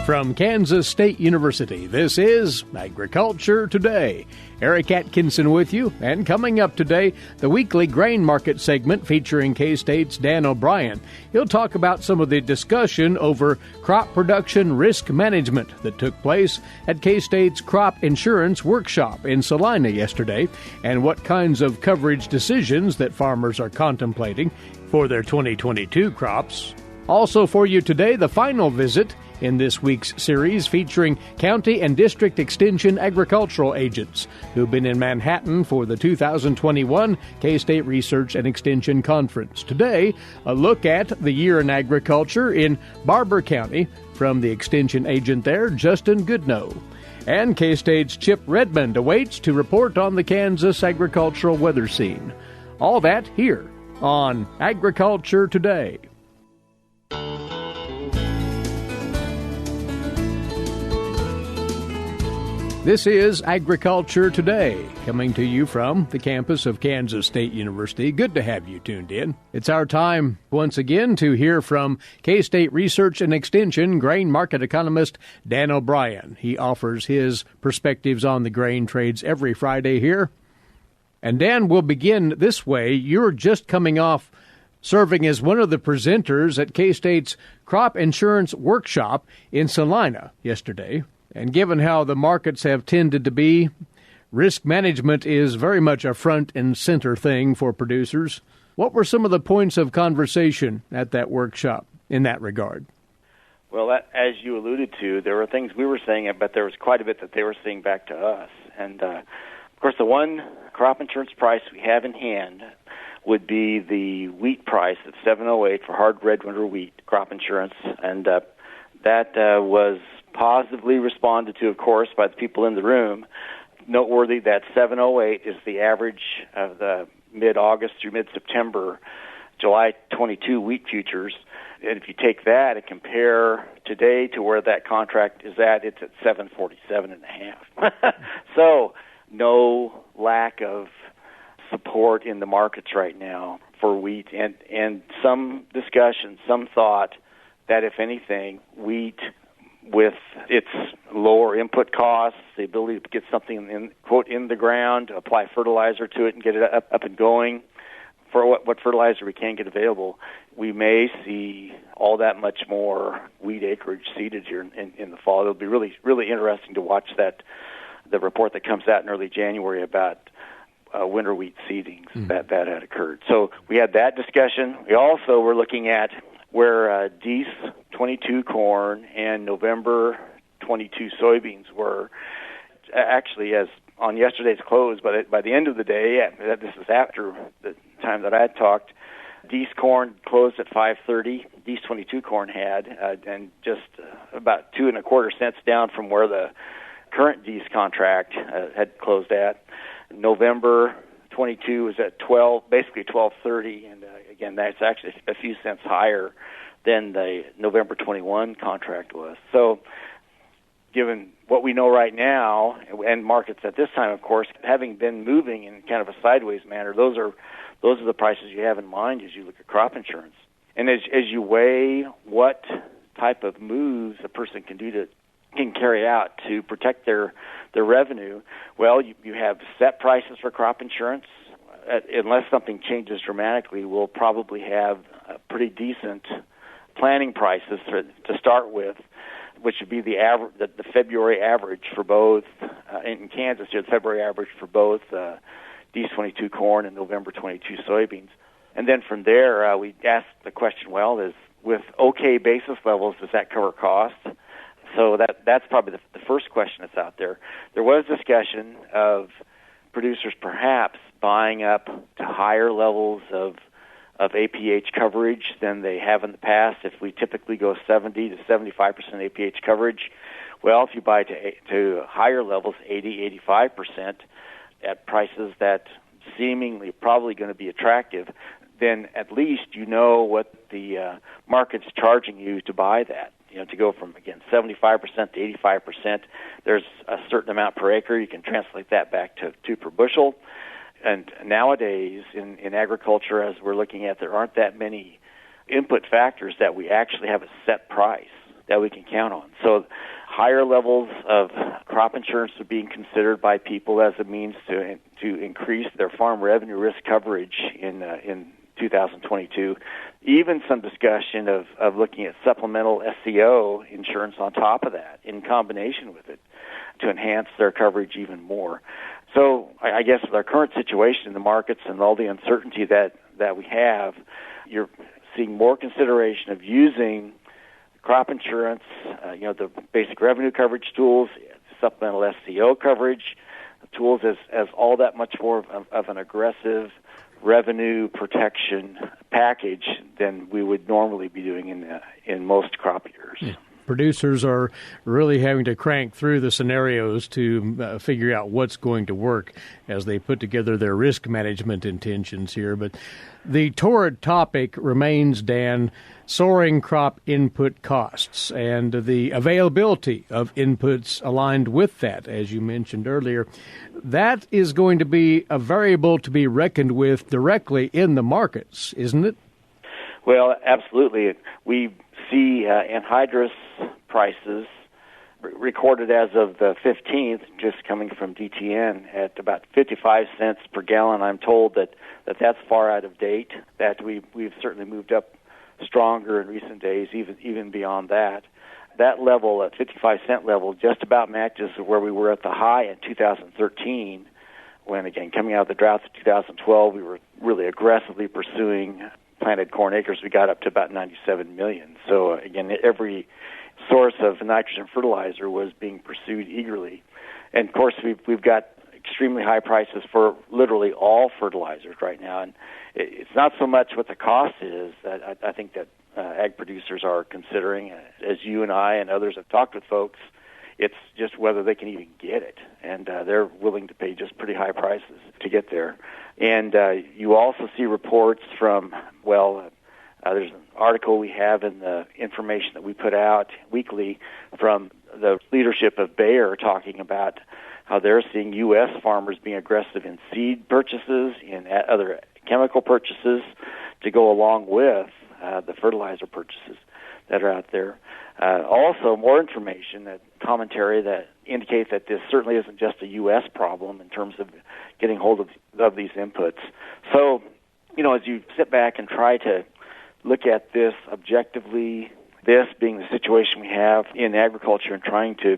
From Kansas State University, this is Agriculture Today. Eric Atkinson with you, and coming up today, the weekly grain market segment featuring K-State's Dan O'Brien. He'll talk about some of the discussion over crop production risk management that took place at K-State's Crop Insurance Workshop in Salina yesterday, and what kinds of coverage decisions that farmers are contemplating for their 2022 crops. Also for you today, the final visit in this week's series featuring county and district extension agricultural agents who've been in Manhattan for the 2021 K-State Research and Extension Conference. Today, a look at the year in agriculture in Barber County from the extension agent there, Justin Goodno. And K-State's Chip Redmond awaits to report on the Kansas agricultural weather scene. All that here on Agriculture Today. This is Agriculture Today, coming to you from the campus of Kansas State University. Good to have you tuned in. It's our time once again to hear from K-State Research and Extension grain market economist Dan O'Brien. He offers his perspectives on the grain trades every Friday here. And Dan, we'll begin this way. You're just coming off serving as one of the presenters at K-State's Crop Insurance Workshop in Salina yesterday. And given how the markets have tended to be, risk management is very much a front and center thing for producers. What were some of the points of conversation at that workshop in that regard? Well, as you alluded to, there were things we were saying, but there was quite a bit that they were saying back to us. And, of course, the one crop insurance price we have in hand would be the wheat price at $7.08 for hard red winter wheat crop insurance. And that was positively responded to, of course, by the people in the room. Noteworthy that 708 is the average of the mid-August through mid-September, July 22 wheat futures. And if you take that and compare today to where that contract is at, it's at 747.5. So no lack of support in the markets right now for wheat, and some discussion, some thought that, if anything, wheat, with its lower input costs, the ability to get something in the ground, apply fertilizer to it and get it up and going, for what fertilizer we can get available, we may see all that much more wheat acreage seeded here in the fall. It'll be really, really interesting to watch the report that comes out in early January about winter wheat seedings that had occurred. So we had that discussion. We also were looking at where Dees 22 corn and November 22 soybeans were. Actually, as on yesterday's close, but by the end of the day, this is after the time that I had talked, Dees corn closed at 5.30. Dees 22 corn had, and just about 2 1/4 cents down from where the current Dees contract had closed at. November 22 was at 12, basically 12.30, and again, that's actually a few cents higher than the November 21 contract was. So, given what we know right now, and markets at this time, of course, having been moving in kind of a sideways manner, those are the prices you have in mind as you look at crop insurance. And as you weigh what type of moves a person can carry out to protect their revenue, well, you have set prices for crop insurance. Unless something changes dramatically, we'll probably have pretty decent planning prices to start with, which would be the February average for both in Kansas here. The February average for both Dees 22 corn and November 22 soybeans, and then from there we asked the question: well, is with okay basis levels, does that cover costs? So that's probably the first question that's out there. There was discussion of producers perhaps buying up to higher levels of APH coverage than they have in the past. If we typically go 70 to 75% APH coverage, well, if you buy to higher levels, 80, 85%, at prices that seemingly probably going to be attractive, then at least you know what the market's charging you to buy that. You know, to go from, again, 75% to 85%, there's a certain amount per acre. You can translate that back to 2 per bushel. And nowadays, in agriculture, as we're looking at, there aren't that many input factors that we actually have a set price that we can count on. So higher levels of crop insurance are being considered by people as a means to increase their farm revenue risk coverage in 2022. Even some discussion of looking at supplemental SCO insurance on top of that in combination with it to enhance their coverage even more. So I guess with our current situation in the markets and all the uncertainty that we have, you're seeing more consideration of using crop insurance, the basic revenue coverage tools, supplemental SCO coverage tools as all that much more of an aggressive revenue protection package than we would normally be doing in most crop years. Yeah. Producers are really having to crank through the scenarios to figure out what's going to work as they put together their risk management intentions here. But the torrid topic remains, Dan, soaring crop input costs and the availability of inputs aligned with that, as you mentioned earlier. That is going to be a variable to be reckoned with directly in the markets, isn't it? Well, absolutely. We see anhydrous prices recorded as of the 15th, just coming from DTN, at about 55 cents per gallon. I'm told that's far out of date, that we've certainly moved up stronger in recent days, even beyond that. That level, at 55-cent level, just about matches where we were at the high in 2013, when, again, coming out of the drought of 2012, we were really aggressively pursuing planted corn acres. We got up to about 97 million. So, again, every source of nitrogen fertilizer was being pursued eagerly. And, of course, we've got extremely high prices for literally all fertilizers right now. And it's not so much what the cost is that I think that ag producers are considering. As you and I and others have talked with folks, it's just whether they can even get it. And they're willing to pay just pretty high prices to get there. And you also see reports from, there's an article we have in the information that we put out weekly from the leadership of Bayer talking about how they're seeing U.S. farmers being aggressive in seed purchases, in other chemical purchases to go along with the fertilizer purchases that are out there. Also, more information, commentary that indicates that this certainly isn't just a U.S. problem in terms of getting hold of these inputs. So, as you sit back and try to look at this objectively, this being the situation we have in agriculture and trying to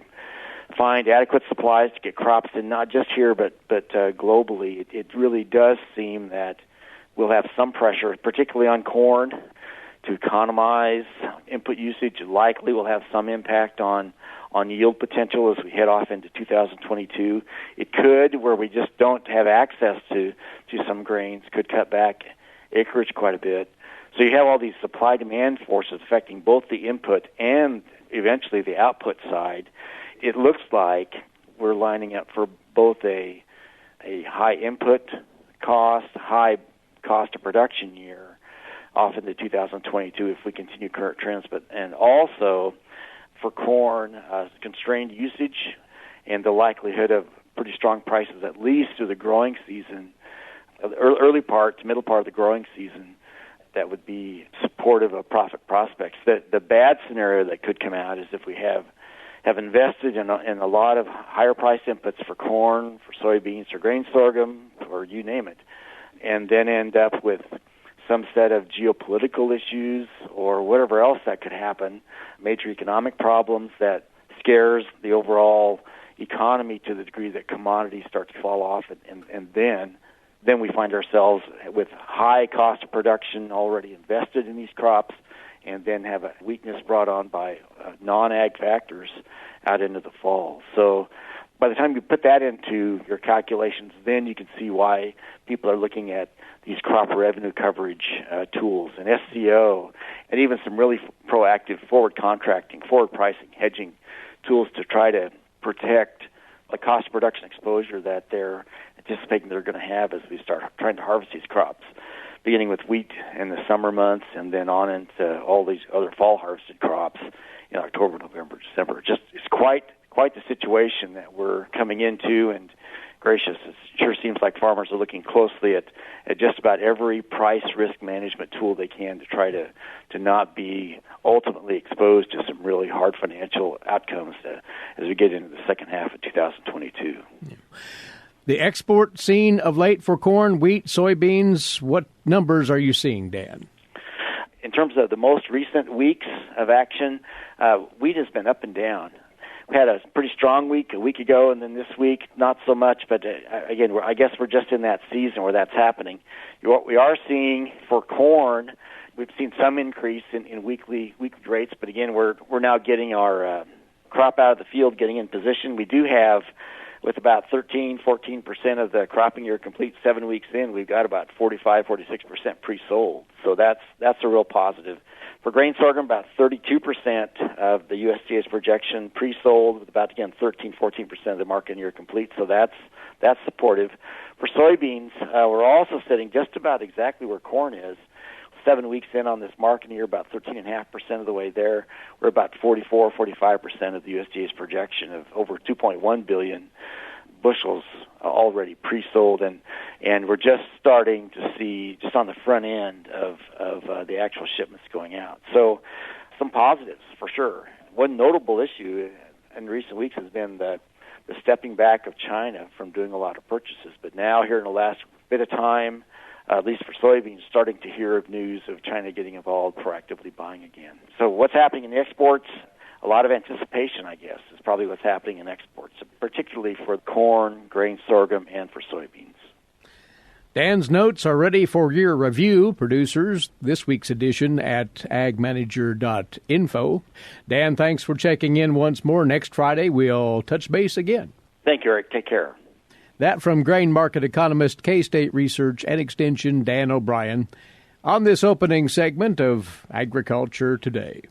find adequate supplies to get crops in, not just here but globally, it really does seem that we'll have some pressure, particularly on corn, to economize input usage. Likely will have some impact on yield potential as we head off into 2022. It could, where we just don't have access to some grains, could cut back acreage quite a bit. So you have all these supply-demand forces affecting both the input and eventually the output side. It looks like we're lining up for both a high input cost, high cost of production year off into 2022 if we continue current trends, and also for corn, constrained usage and the likelihood of pretty strong prices at least through the growing season, early part to middle part of the growing season, that would be supportive of profit prospects. The bad scenario that could come out is if we have invested in a lot of higher price inputs for corn, for soybeans, or grain sorghum, or you name it, and then end up with some set of geopolitical issues or whatever else that could happen, major economic problems that scares the overall economy to the degree that commodities start to fall off, and then we find ourselves with high cost of production already invested in these crops, and then have a weakness brought on by non-ag factors out into the fall. So by the time you put that into your calculations, then you can see why people are looking at these crop revenue coverage tools and SCO, and even some really proactive forward contracting, forward pricing, hedging tools to try to protect the cost of production exposure that they're anticipating they're going to have as we start trying to harvest these crops, beginning with wheat in the summer months and then on into all these other fall harvested crops in October, November, December. It's quite the situation that we're coming into, and gracious, it sure seems like farmers are looking closely at just about every price risk management tool they can to try to not be ultimately exposed to some really hard financial outcomes as we get into the second half of 2022. Yeah. The export scene of late for corn, wheat, soybeans, what numbers are you seeing, Dan? In terms of the most recent weeks of action, wheat has been up and down. We had a pretty strong week a week ago, and then this week, not so much. But again, I guess we're just in that season where that's happening. What we are seeing for corn, we've seen some increase in weekly rates. But again, we're now getting our crop out of the field, getting in position. We do have, with about 14% of the cropping year complete 7 weeks in, we've got about 46% pre-sold. So that's a real positive. For grain sorghum, about 32% of the USDA's projection pre-sold, with about, again, 14% of the market year complete. So that's supportive. For soybeans, we're also sitting just about exactly where corn is. 7 weeks in on this marketing year, about 13.5% of the way there. We're about 45% of the USDA's projection of over 2.1 billion bushels already pre-sold, and we're just starting to see, just on the front end of the actual shipments going out. So some positives for sure. One notable issue in recent weeks has been the stepping back of China from doing a lot of purchases. But now, here in the last bit of time, at least for soybeans, starting to hear of news of China getting involved, proactively buying again. So what's happening in the exports? A lot of anticipation, I guess, is probably what's happening in exports, particularly for corn, grain sorghum, and for soybeans. Dan's notes are ready for your review, producers. This week's edition at agmanager.info. Dan, thanks for checking in once more. Next Friday, we'll touch base again. Thank you, Eric. Take care. That from grain market economist, K-State Research and Extension, Dan O'Brien, on this opening segment of Agriculture Today.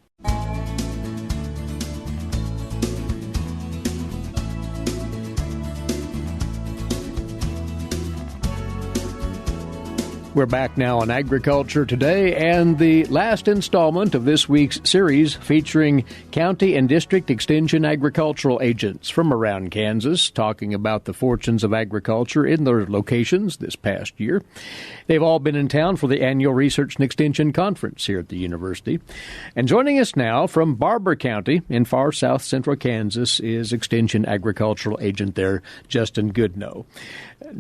We're back now on Agriculture Today, and the last installment of this week's series featuring county and district extension agricultural agents from around Kansas talking about the fortunes of agriculture in their locations this past year. They've all been in town for the annual Research and Extension Conference here at the university. And joining us now from Barber County in far south central Kansas is Extension agricultural agent there, Justin Goodno.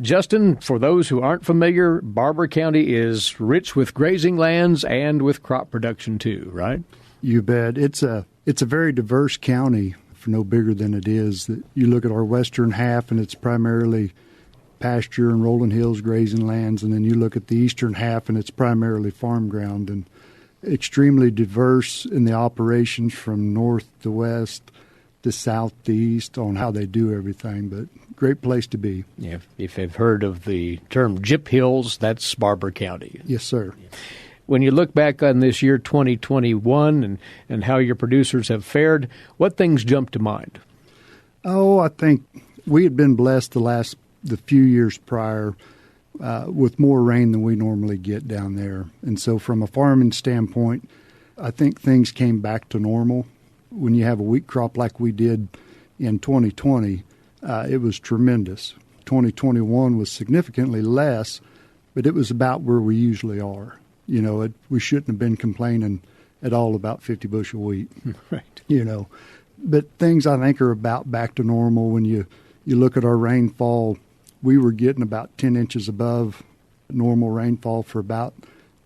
Justin, for those who aren't familiar, Barber County is rich with grazing lands and with crop production too, right? You bet. It's a very diverse county, for no bigger than it is. You look at our western half, and it's primarily pasture and rolling hills grazing lands, and then you look at the eastern half, and it's primarily farm ground, and extremely diverse in the operations from north to west to south to east on how they do everything, but great place to be. Yeah, if you've heard of the term Gyp Hills, that's Barber County. Yes, sir. When you look back on this year 2021 and how your producers have fared, what things jump to mind? Oh, I think we had been blessed the few years prior with more rain than we normally get down there. And so from a farming standpoint, I think things came back to normal. When you have a wheat crop like we did in 2020, it was tremendous. 2021 was significantly less, but it was about where we usually are. You know, we shouldn't have been complaining at all about 50 bushel wheat. Right. You know, but things I think are about back to normal. When you look at our rainfall, we were getting about 10 inches above normal rainfall for about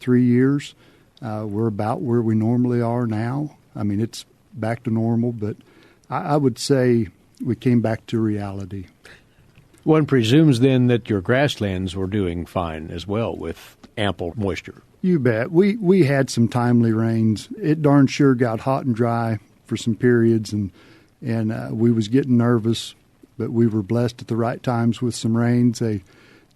3 years. We're about where we normally are now. I mean, it's back to normal, but I would say we came back to reality. One presumes then that your grasslands were doing fine as well with ample moisture. You bet. We had some timely rains. It darn sure got hot and dry for some periods, and we was getting nervous, but we were blessed at the right times with some rains.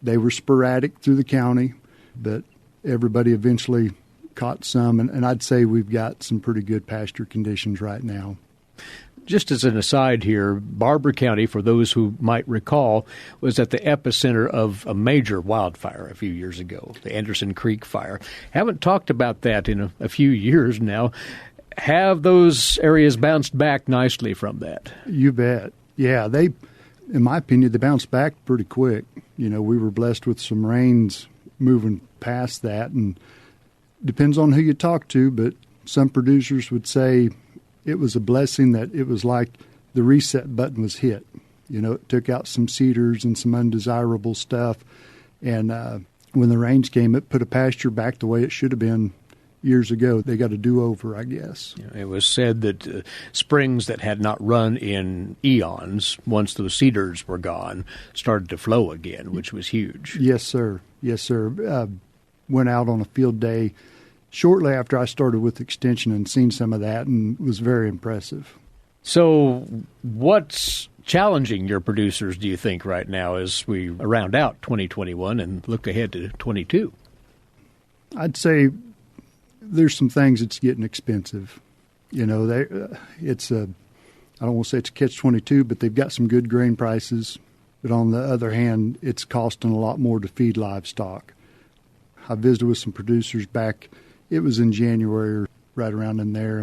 They were sporadic through the county, but everybody eventually caught some, and I'd say we've got some pretty good pasture conditions right now. Just as an aside here, Barber County, for those who might recall, was at the epicenter of a major wildfire a few years ago, the Anderson Creek fire. Haven't talked about that in a few years now. Have those areas bounced back nicely from that? You bet. Yeah, in my opinion, they bounced back pretty quick. We were blessed with some rains moving past that, and depends on who you talk to, but some producers would say it was a blessing that it was like the reset button was hit. It took out some cedars and some undesirable stuff, and when the rains came, it put a pasture back the way it should have been years ago. They got a do-over, I guess. It was said that springs that had not run in eons, once those cedars were gone, started to flow again, which was huge. Yes, sir. Yes, sir. Went out on a field day shortly after I started with Extension and seen some of that, and was very impressive. So what's challenging your producers, do you think, right now as we round out 2021 and look ahead to 22? I'd say there's some things that's getting expensive. It's I don't want to say it's a catch-22, but they've got some good grain prices. But on the other hand, it's costing a lot more to feed livestock. I visited with some producers back, it was in January or right around in there,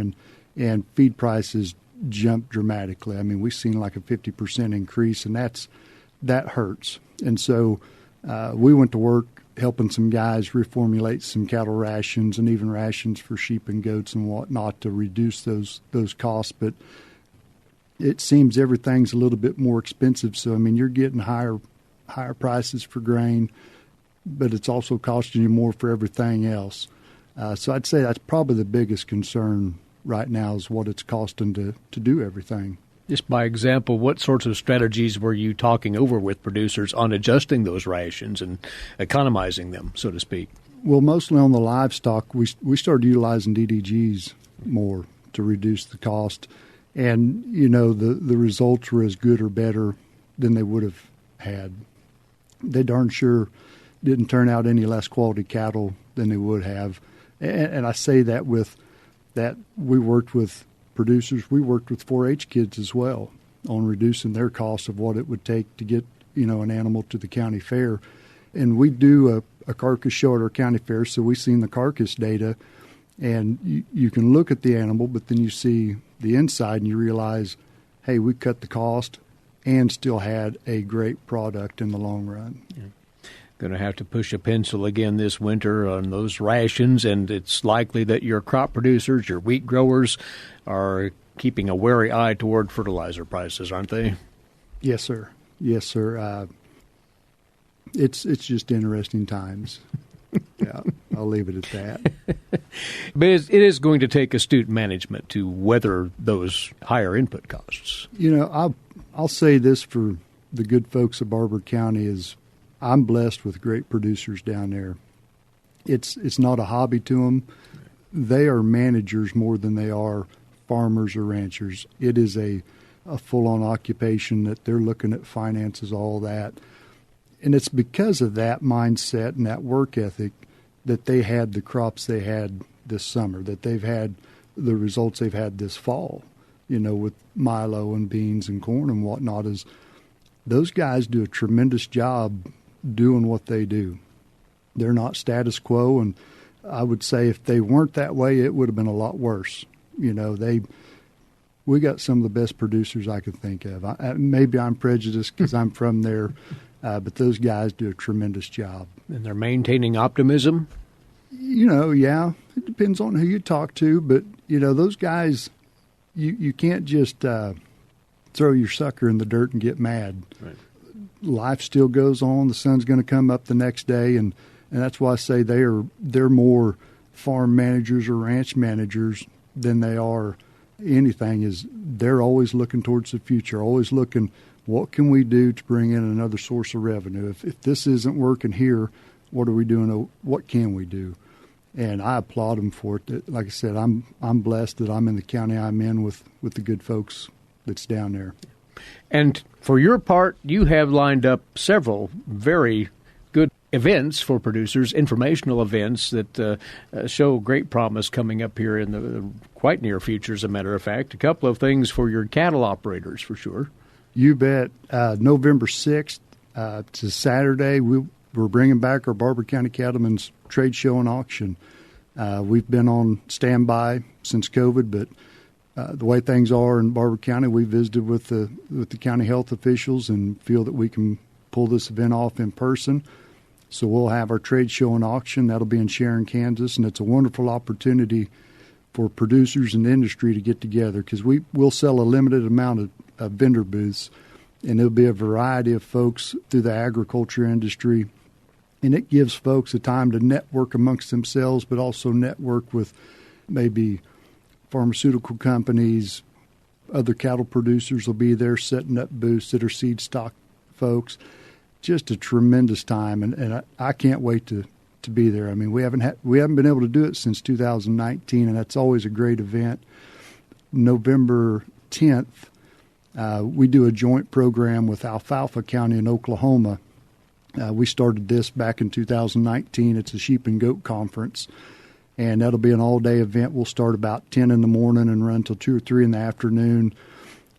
and feed prices jumped dramatically. I mean, we've seen like a 50% increase, and that hurts. And so we went to work helping some guys reformulate some cattle rations and even rations for sheep and goats and whatnot to reduce those costs. But it seems everything's a little bit more expensive. So, I mean, you're getting higher prices for grain, but it's also costing you more for everything else. So I'd say that's probably the biggest concern right now is what it's costing to do everything. Just by example, what sorts of strategies were you talking over with producers on adjusting those rations and economizing them, so to speak? Well, mostly on the livestock, we started utilizing DDGs more to reduce the cost. And, the results were as good or better than they would have had. They darn sure didn't turn out any less quality cattle than they would have. And I say that with that we worked with producers, we worked with 4-H kids as well on reducing their cost of what it would take to get, an animal to the county fair. And we do a carcass show at our county fair, so we've seen the carcass data, and you can look at the animal, but then you see the inside and you realize, hey, we cut the cost and still had a great product in the long run. Yeah. Going to have to push a pencil again this winter on those rations, and it's likely that your crop producers, your wheat growers, are keeping a wary eye toward fertilizer prices, aren't they? Yes, sir. Yes, sir. It's just interesting times. Yeah, I'll leave it at that. But it is going to take astute management to weather those higher input costs. I'll say this for the good folks of Barber County is I'm blessed with great producers down there. It's not a hobby to them. They are managers more than they are farmers or ranchers. It is a full-on occupation that they're looking at finances, all that. And it's because of that mindset and that work ethic that they had the crops they had this summer, that they've had the results they've had this fall, with milo and beans and corn and whatnot. Is those guys do a tremendous job doing what they do. They're not status quo, and I would say if they weren't that way, it would have been a lot worse. We got some of the best producers I could think of. Maybe I'm prejudiced because I'm from there, but those guys do a tremendous job. And they're maintaining optimism? Yeah, it depends on who you talk to, but, those guys, you can't just throw your sucker in the dirt and get mad. Right. Life still goes on. The sun's going to come up the next day, and that's why I say they're more farm managers or ranch managers than they are anything. Is they're always looking towards the future, always looking, what can we do to bring in another source of revenue? If this isn't working here, what are we doing? What can we do? And I applaud them for it. Like I said, I'm blessed that I'm in the county I'm in with the good folks that's down there. And for your part, you have lined up several very good events for producers, informational events that show great promise coming up here in the quite near future, as a matter of fact. A couple of things for your cattle operators, for sure. You bet. November 6th, it's a Saturday. We're bringing back our Barber County Cattlemen's Trade Show and Auction. We've been on standby since COVID, but the way things are in Barber County, we visited with the county health officials and feel that we can pull this event off in person. So we'll have our trade show and auction. That'll be in Sharon, Kansas, and it's a wonderful opportunity for producers and industry to get together because we'll sell a limited amount of vendor booths, and there'll be a variety of folks through the agriculture industry. And it gives folks a time to network amongst themselves, but also network with maybe pharmaceutical companies. Other cattle producers will be there setting up booths that are seed stock folks. Just a tremendous time, and I can't wait to be there. I mean, we haven't been able to do it since 2019, and that's always a great event. November 10th, we do a joint program with Alfalfa County in Oklahoma. We started this back in 2019. It's a sheep and goat conference, and that'll be an all-day event. We'll start about 10 in the morning and run till 2 or 3 in the afternoon.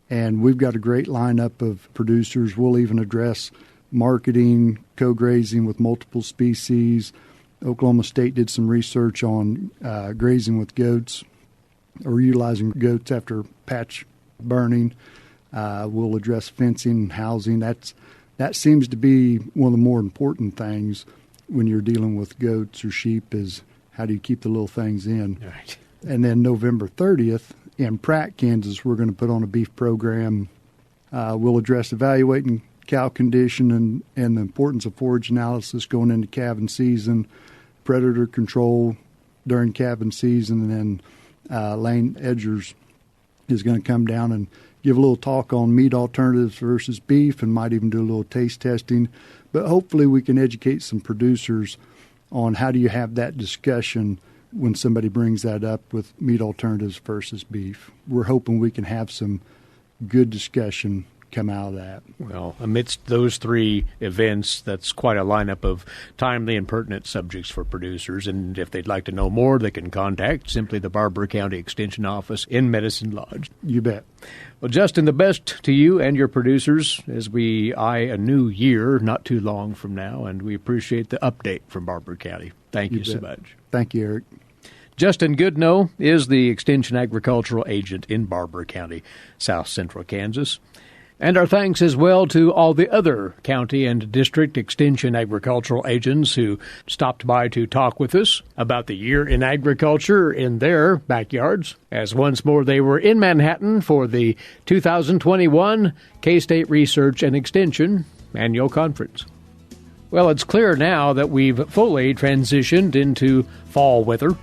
And we've got a great lineup of producers. We'll even address marketing, co-grazing with multiple species. Oklahoma State did some research on grazing with goats or utilizing goats after patch burning. We'll address fencing, housing. That seems to be one of the more important things when you're dealing with goats or sheep is how do you keep the little things in. Right. And then November 30th in Pratt, Kansas, we're going to put on a beef program. We'll address evaluating cow condition and the importance of forage analysis going into calving season, predator control during calving season, and then Lane Edgers is going to come down and give a little talk on meat alternatives versus beef and might even do a little taste testing. But hopefully we can educate some producers on how do you have that discussion when somebody brings that up with meat alternatives versus beef. We're hoping we can have some good discussion come out of that. Well, amidst those three events, that's quite a lineup of timely and pertinent subjects for producers. And if they'd like to know more, they can contact simply the Barber County Extension Office in Medicine Lodge. You bet. Well, Justin, the best to you and your producers as we eye a new year not too long from now, and we appreciate the update from Barber County. Thank you so much. Thank you, Eric. Justin Goodno is the Extension Agricultural Agent in Barber County, south central Kansas. And our thanks as well to all the other county and district extension agricultural agents who stopped by to talk with us about the year in agriculture in their backyards, as once more they were in Manhattan for the 2021 K-State Research and Extension Annual Conference. Well, it's clear now that we've fully transitioned into fall weather.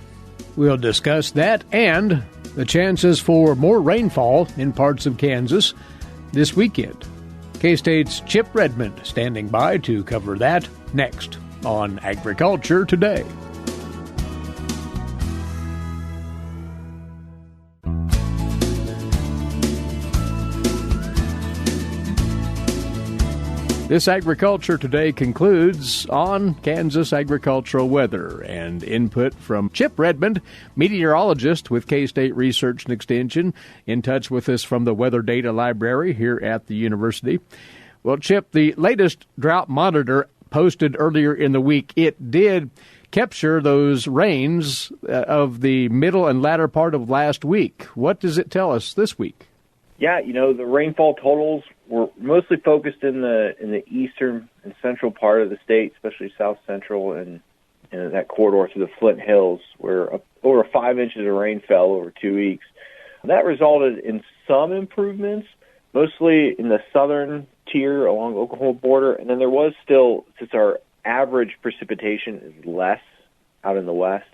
We'll discuss that and the chances for more rainfall in parts of Kansas this weekend. K-State's Chip Redmond standing by to cover that next on Agriculture Today. This Agriculture Today concludes on Kansas agricultural weather and input from Chip Redmond, meteorologist with K-State Research and Extension, in touch with us from the Weather Data Library here at the university. Well, Chip, the latest drought monitor posted earlier in the week, it did capture those rains of the middle and latter part of last week. What does it tell us this week? Yeah, the rainfall totals were mostly focused in the eastern and central part of the state, especially south central and that corridor through the Flint Hills, where over 5 inches of rain fell over 2 weeks. That resulted in some improvements, mostly in the southern tier along the Oklahoma border, and then there was still, since our average precipitation is less out in the west,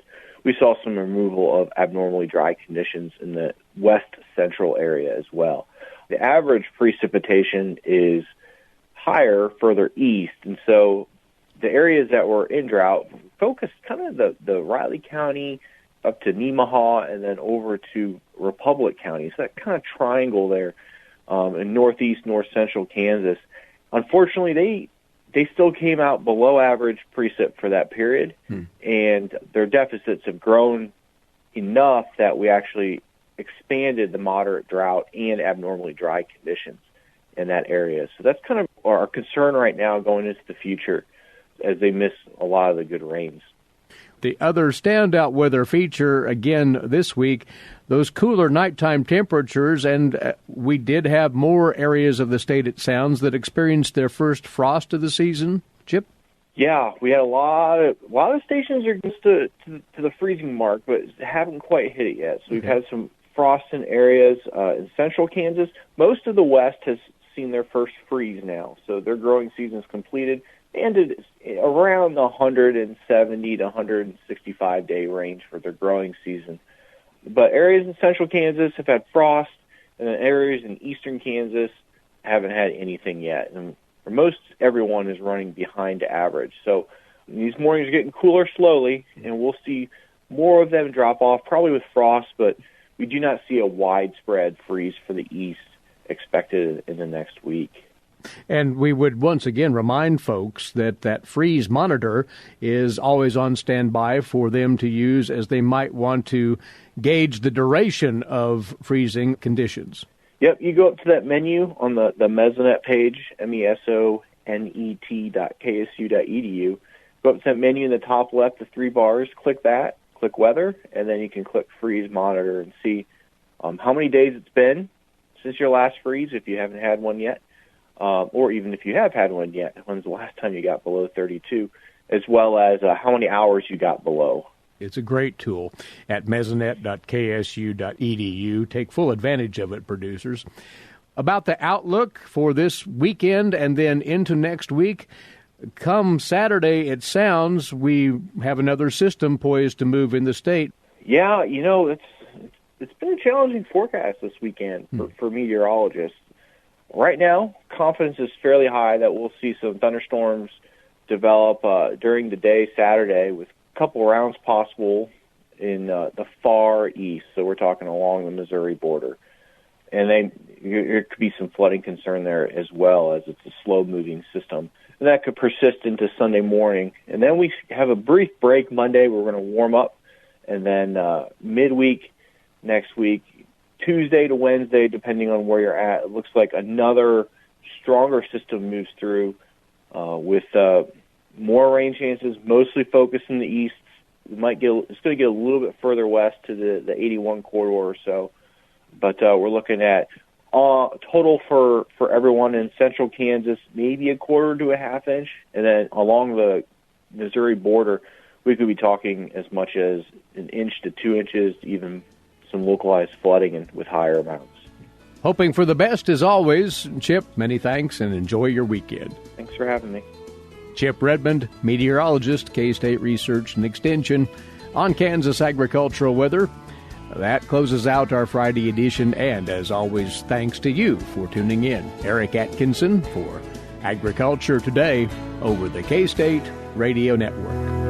we saw some removal of abnormally dry conditions in the west central area as well. The average precipitation is higher further east, and so the areas that were in drought focused kind of the Riley County up to Nemaha and then over to Republic County. So that kind of triangle there in northeast, north central Kansas. Unfortunately, they still came out below average precip for that period, and their deficits have grown enough that we actually expanded the moderate drought and abnormally dry conditions in that area. So that's kind of our concern right now going into the future as they miss a lot of the good rains. The other standout weather feature, again, this week, those cooler nighttime temperatures, and we did have more areas of the state, it sounds, that experienced their first frost of the season. Chip? Yeah, we had a lot of stations are just to the freezing mark, but haven't quite hit it yet. So we've had some frost in areas in central Kansas. Most of the west has seen their first freeze now, so their growing season is completed. Ended around the 170 to 165 day range for their growing season. But areas in central Kansas have had frost, and areas in eastern Kansas haven't had anything yet. And for most, everyone is running behind average. So these mornings are getting cooler slowly, and we'll see more of them drop off, probably with frost, but we do not see a widespread freeze for the east expected in the next week. And we would once again remind folks that that freeze monitor is always on standby for them to use as they might want to gauge the duration of freezing conditions. Yep, you go up to that menu on the Mesonet page, mesonet.ksu.edu. Go up to that menu in the top left, the three bars, click that, click weather, and then you can click freeze monitor and see how many days it's been since your last freeze, if you haven't had one yet. Or even if you have had one yet, when's the last time you got below 32, as well as how many hours you got below. It's a great tool at mesonet.ksu.edu. Take full advantage of it, producers. About the outlook for this weekend and then into next week, come Saturday, it sounds, we have another system poised to move in the state. Yeah, it's been a challenging forecast this weekend for meteorologists. Right now, confidence is fairly high that we'll see some thunderstorms develop during the day Saturday, with a couple rounds possible in the far east. So we're talking along the Missouri border. And then there could be some flooding concern there as well, as it's a slow-moving system. And that could persist into Sunday morning. And then we have a brief break Monday. We're going to warm up. And then midweek next week, Tuesday to Wednesday, depending on where you're at, it looks like another stronger system moves through with more rain chances, mostly focused in the east. It's going to get a little bit further west to the 81 corridor or so. But we're looking at total for everyone in central Kansas, maybe a quarter to a half inch. And then along the Missouri border, we could be talking as much as an inch to 2 inches, even some localized flooding and with higher amounts. Hoping for the best as always. Chip, many thanks and enjoy your weekend. Thanks for having me. Chip Redmond, meteorologist, K-State Research and Extension, on Kansas agricultural weather. That closes out our Friday edition, and as always, thanks to you for tuning in. Eric Atkinson for Agriculture Today over the K-State Radio Network.